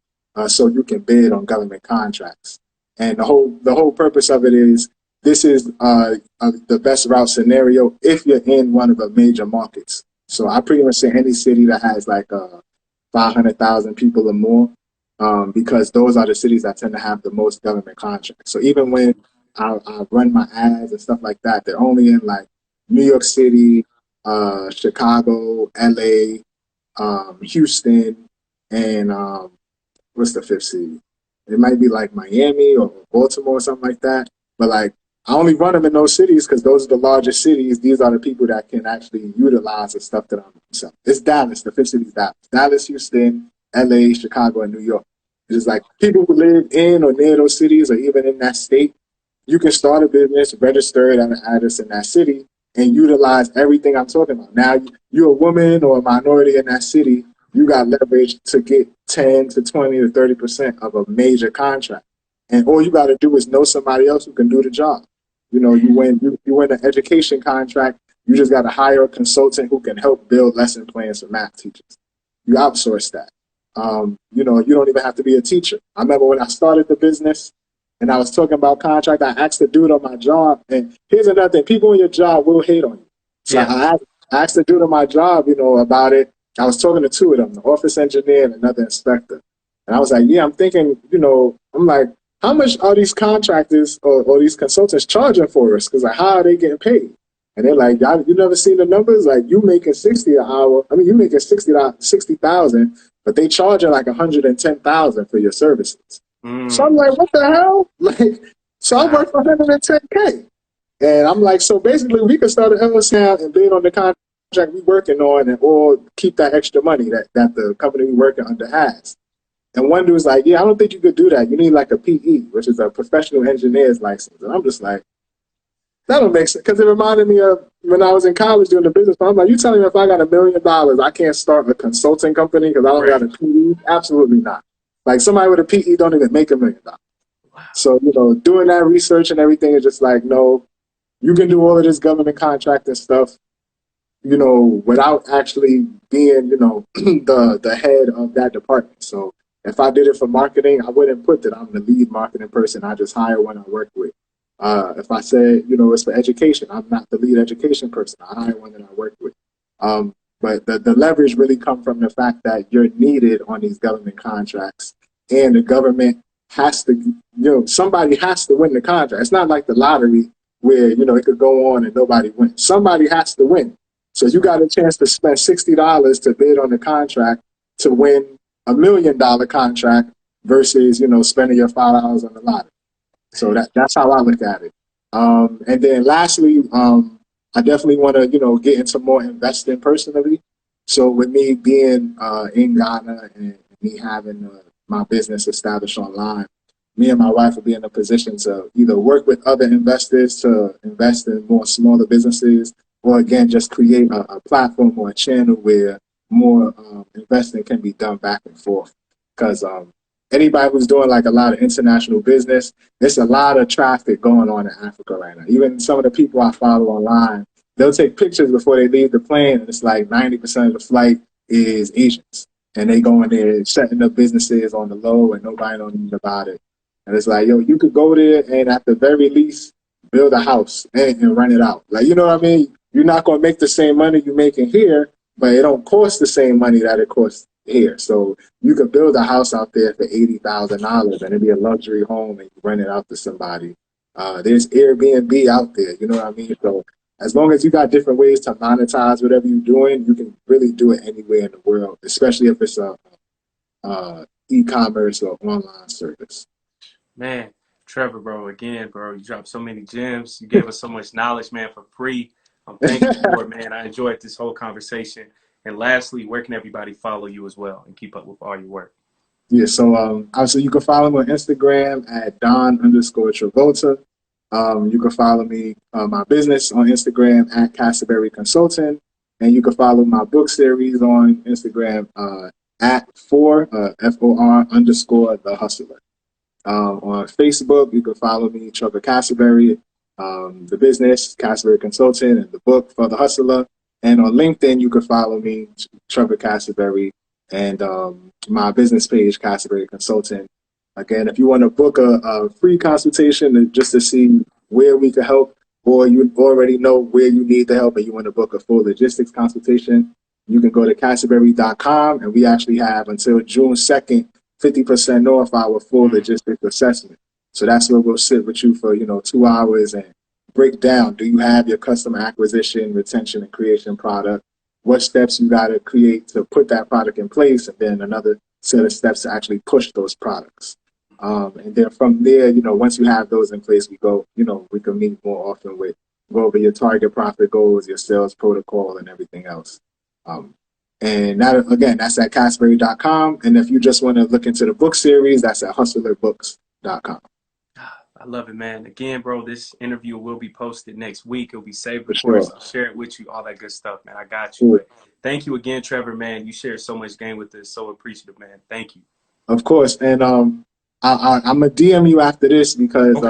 so you can bid on government contracts. And the whole purpose of it is this is the best route scenario if you're in one of the major markets. So I pretty much say any city that has like 500,000 people or more, because those are the cities that tend to have the most government contracts. So even when I run my ads and stuff like that, they're only in like New York City, Chicago, LA, Houston, and what's the fifth city? It might be like Miami or Baltimore or something like that. But like, I only run them in those cities because those are the largest cities. These are the people that can actually utilize the stuff that I'm selling. It's Dallas. The fifth city is Dallas. Dallas, Houston, LA, Chicago, and New York. It's just like people who live in or near those cities or even in that state, you can start a business, register it at an address in that city, and utilize everything I'm talking about. Now, you're a woman or a minority in that city, you got leverage to get 10 to 20 to 30% of a major contract. And all you got to do is know somebody else who can do the job. You know, you win an education contract, you just got to hire a consultant who can help build lesson plans for math teachers. You outsource that. You know, you don't even have to be a teacher. I remember when I started the business and I was talking about contract, I asked the dude on my job, and here's another thing, people on your job will hate on you. So I asked the dude on my job, you know, about it. I was talking to two of them, the office engineer and another inspector. And I was like, yeah, I'm thinking, you know, I'm like, how much are these contractors or these consultants charging for us? Because like, how are they getting paid? And they're like, you never seen the numbers? Like, you making $60 an hour. I mean, you making $60,000, but they charging like $110,000 for your services. So I'm like, what the hell? Like, so I work for $110K. And I'm like, so basically we could start an LLC now and bid on the contract we working on and or keep that extra money that the company we working under has. And one dude was like, yeah, I don't think you could do that. You need like a PE, which is a professional engineer's license. And I'm just like, that don't make sense. Because it reminded me of when I was in college doing the business. I'm like, you telling me if I got $1 million, I can't start a consulting company because I don't got a PE? Absolutely not. Like somebody with a PE don't even make $1 million. So, you know, doing that research and everything is just like, no, you can do all of this government contracting stuff, you know, without actually being, you know, the head of that department. So if I did it for marketing, I wouldn't put that I'm the lead marketing person. I just hire one I work with. If I said, you know, it's for education, I'm not the lead education person. I hire one that I work with. But the leverage really come from the fact that you're needed on these government contracts, and the government has to, you know, somebody has to win the contract. It's not like the lottery where, you know, it could go on and nobody wins. Somebody has to win. So you got a chance to spend $60 to bid on the contract to win $1 million contract versus, you know, spending your $5 on the lottery. So that's how I look at it. And then lastly, I definitely want to, you know, get into more investing personally. So with me being in Ghana and me having my business established online, me and my wife will be in a position to either work with other investors to invest in more smaller businesses, or again, just create a platform or a channel where more investing can be done back and forth. Because anybody who's doing like a lot of international business, there's a lot of traffic going on in Africa right now. Even some of the people I follow online, they'll take pictures before they leave the plane, and it's like 90% of the flight is Asians. And they go in there setting up businesses on the low and nobody knows about it. And it's like, yo, you could go there and at the very least build a house and rent it out. Like, you know what I mean? You're not going to make the same money you're making here, but it don't cost the same money that it costs here. So you could build a house out there for $80,000 and it'd be a luxury home and you rent it out to somebody. There's Airbnb out there, you know what I mean? So as long as you got different ways to monetize whatever you're doing, you can really do it anywhere in the world, especially if it's a e-commerce or online service.
Man, Trevor, bro, again, bro, you dropped so many gems. You gave us so much knowledge, man, for free. I'm thankful for it, man. I enjoyed this whole conversation. And lastly, where can everybody follow you as well and keep up with all your work?
Yeah, so obviously you can follow me on Instagram at Don_Travolta. You can follow me, my business on Instagram at Cassaberry Consulting. And you can follow my book series on Instagram at FOR, The Hustler. On Facebook, you can follow me, Trevor Cassaberry, the business, Cassaberry Consulting, and the book for the Hustler. And on LinkedIn, you can follow me, Trevor Cassaberry, and my business page, Cassaberry Consulting. Again, if you want to book a free consultation just to see where we can help, or you already know where you need the help and you want to book a full logistics consultation, you can go to Cassaberry.com, and we actually have until June 2nd 50% off our full logistics assessment. So that's where we'll sit with you for, 2 hours and break down. Do you have your customer acquisition, retention, and creation product? What steps you got to create to put that product in place, and then another set of steps to actually push those products. And then from there, once you have those in place, we go, we can meet more often with go over your target profit goals, your sales protocol, and everything else. And that, again, that's at Cassaberry.com. And if you just want to look into the book series, that's at hustlerbooks.com.
I love it, man. Again, bro, this interview will be posted next week. It'll be saved, of course. I'll share it with you, all that good stuff, man. I got you. But thank you again, Trevor, man. You shared so much game with us. So appreciative, man. Thank you.
Of course. And I'm going to DM you after this because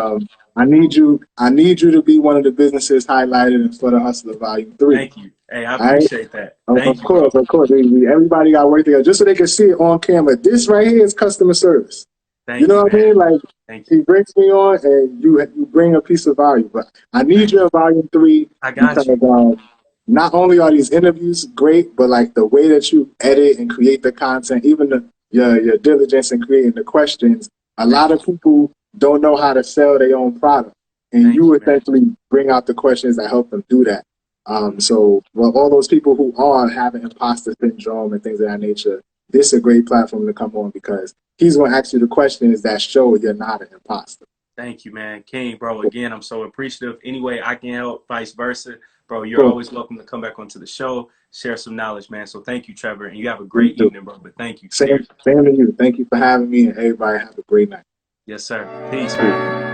I need you to be one of the businesses highlighted in For the Hustler Volume 3.
Thank you. Hey, I appreciate that. Thank you,
course,
bro.
Of course. Everybody got to work together just so they can see it on camera. This right here is customer service. You know what I mean? Like, he brings me on and you bring a piece of value. But I need you in Volume 3.
I got
because,
you.
Not only are these interviews great, but like the way that you edit and create the content, even your diligence in creating the questions, a lot of people don't know how to sell their own product. And you essentially bring out the questions that help them do that. So all those people who are having imposter syndrome and things of that nature, this is a great platform to come on because he's going to ask you the questions that show you're not an imposter.
Thank you, man. King, bro, again, I'm so appreciative. Any way I can help, vice versa. Bro, you're always welcome to come back onto the show, share some knowledge, man. So thank you, Trevor, and you have a great evening, bro. But thank you.
Same to you. Thank you for having me, and everybody have a great night.
Yes, sir. Peace, man.